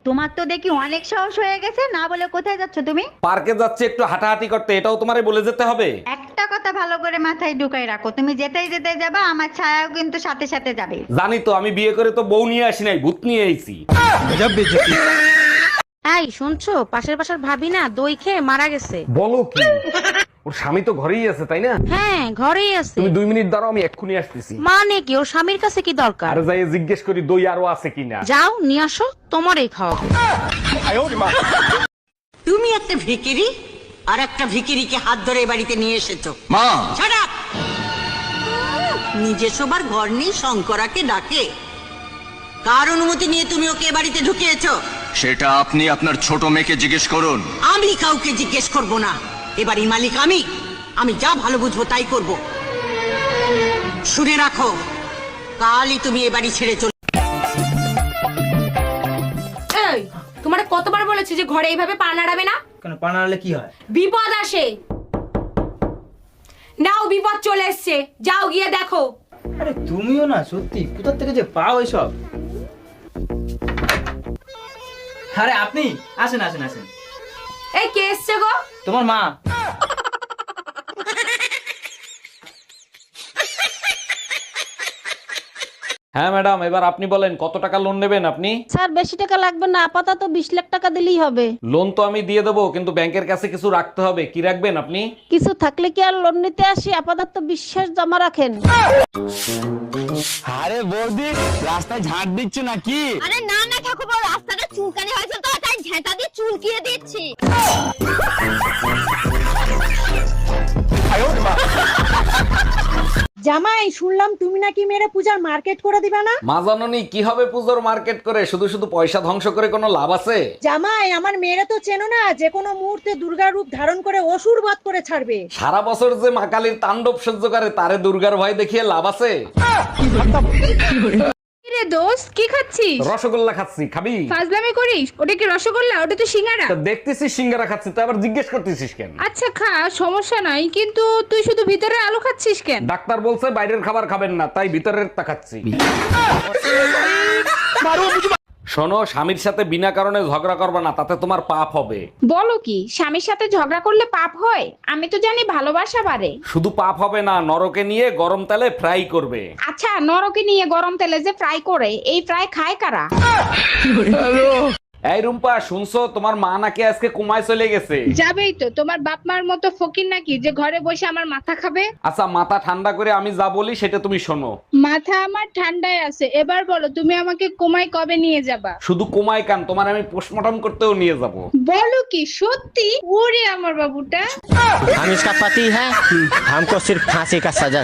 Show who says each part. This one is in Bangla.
Speaker 1: তোমার তো দেখি অনেক সাহস হয়ে গেছে, না বলে কোথায় যাচ্ছ তুমি?
Speaker 2: পার্কে যাচ্ছে একটু হাঁটাহাঁটি করতে, এটাও তোমারে বলে যেতে হবে?
Speaker 1: একটা কথা ভালো করে মাথায় ঢুকাই রাখো, তুমি যেতেই যেতে যাবা, আমার ছায়াও কিন্তু সাথে সাথে যাবে।
Speaker 2: জানি তো, আমি বিয়ে করে তো বউ নিয়ে আসি নাই, ভূত নিয়ে আইছি।
Speaker 3: এই শুনছো, পাশের বাসার ভাবি না দই খেয়ে মারা গেছে।
Speaker 2: বলো কি? ওর স্বামী তো ঘরেই আছে, তাই না?
Speaker 3: হ্যাঁ ঘরেই আছে।
Speaker 2: তুমি 2 মিনিট দাঁড়াও, আমি এক্ষুনি আসতেছি।
Speaker 3: মানে কি, ওর স্বামীর কাছে কি দরকার?
Speaker 2: আরে যাই জিজ্ঞেস করি দই আরো আছে কিনা।
Speaker 3: যাও নিয়ে আসো, তোমারই খাওয়াবো।
Speaker 4: তুমি একটা ভিকিরি আর একটা ভিকিরিকে হাত ধরে এ বাড়িতে নিয়ে এসেছো।
Speaker 5: মা,
Speaker 4: Shut up! নিজে শোবার ঘর নেই, শঙ্করাকে ডাকে। কার অনুমতি নিয়ে তুমি ওকে এ বাড়িতে ঢুকিয়েছো?
Speaker 5: সেটা আপনি আপনার ছোট মেয়েকে জিজ্ঞেস করুন।
Speaker 4: আমি কাউকে জিজ্ঞেস করব না, এবারই মালিক আমি যা ভালো বুঝবো তাই করব। শুনে রাখো, কালই তুমি এ বাড়ি ছেড়ে চলে।
Speaker 6: এই তোমারে কতবার বলেছি যে ঘরে এইভাবে পা নাড়াবে না?
Speaker 7: কেন পা নাড়ালে কি হয়?
Speaker 6: বিপদ আসে। নাও, বিপদ চলে এসছে, যাও গিয়ে দেখো।
Speaker 7: আরে তুমিও না, সত্যি কোথা থেকে যে পাও এসব। আরে আপনি আসেন আসেন আসেন।
Speaker 6: এই কে এসছে গো?
Speaker 7: তোমার মা।
Speaker 2: হ্যাঁ ম্যাডাম, এবার আপনি বলেন কত টাকা লোন নেবেন আপনি?
Speaker 3: স্যার বেশি টাকা লাগবে না, আপাতত 20 লাখ টাকা দিলেই হবে।
Speaker 2: লোন তো আমি দিয়ে দেবো, কিন্তু ব্যাংকের কাছে কিছু রাখতে হবে। কি রাখবেন আপনি?
Speaker 3: কিছু থাকলে কি আর লোন নিতে আসি? আপাতত বিশ্বাস জমা রাখেন।
Speaker 8: আরে বৌদি, রাস্তায় ঝাড় দিচ্ছ নাকি?
Speaker 9: আরে না না ঠাকুরপো, রাস্তাটা চুলকানি হয়েছে তো তাই ঝেঁটা দিয়ে চুলকিয়ে দিচ্ছি।
Speaker 10: জামাই, শুনলাম তুমি নাকি মেরে পূজার মার্কেট করে দিবে না?
Speaker 2: মা জাননি কি হবে পুজোর মার্কেট করে, শুধু শুধু পয়সা ধ্বংস করে কোনো লাভ আছে?
Speaker 10: জামাই, আমার মেয়েরা তো চেনো না, যে কোনো মুহূর্তে দুর্গার রূপ ধারণ করে অসুর বধ করে ছাড়বে।
Speaker 2: সারা বছর যে মা কালীর তাণ্ডব সহ্য করে, তারে দুর্গার ভয় দেখিয়ে লাভ আছে?
Speaker 6: রে দোস্ত, কি খাচ্ছিস?
Speaker 2: রসগোল্লা খাচ্ছি, খাবি?
Speaker 6: ফাজলামি করিস? ওটা কি রসগোল্লা? ওটা তো সিঙ্গারা।
Speaker 2: তা দেখতেছিস সিঙ্গারা খাচ্ছি, তো আবার জিজ্ঞেস করতেছিস কেন?
Speaker 6: আচ্ছা খা, সমস্যা নাই, কিন্তু তুই শুধু ভিতরে আলু খাচ্ছিস কেন?
Speaker 2: ডাক্তার বলছে বাইরের খাবার খাবেন না, তাই ভিতরের তা খাচ্ছি। শোনো, স্বামীর সাথে বিনা কারণে ঝগড়া করবে না, তাতে তোমার পাপ হবে।
Speaker 6: বলো কি, স্বামীর সাথে ঝগড়া করলে পাপ হয়? আমি তো জানি ভালোবাসা বাড়ে।
Speaker 2: শুধু পাপ হবে না, নরকে নিয়ে গরম তেলে ফ্রাই করবে।
Speaker 6: আচ্ছা, নরকে নিয়ে গরম তেলে যে ফ্রাই করে, এই ফ্রাই খায় কারা?
Speaker 2: এই রুম্পা, শুনছো তোমার মা নাকি আজকে কুমায় চলে গেছে?
Speaker 6: যাবেই তো, তোমার বাপ মার মতো ফকির নাকি যে ঘরে বসে আমার মাথা খাবে?
Speaker 2: আচ্ছা, মাথা ঠান্ডা করে আমি যা বলি সেটা তুমি শোনো।
Speaker 6: মাথা আমার ঠান্ডায় আছে, এবার বলো তুমি আমাকে কোমায় কবে নিয়ে যাবা?
Speaker 2: শুধু কুমায় কান, তোমার আমি পোস্টমর্টম করতেও নিয়ে যাব।
Speaker 6: বলো কি সত্যি? ওরে আমার বাবুটা।
Speaker 8: हम इसका पति है, हमको सिर्फ फांसी का सजा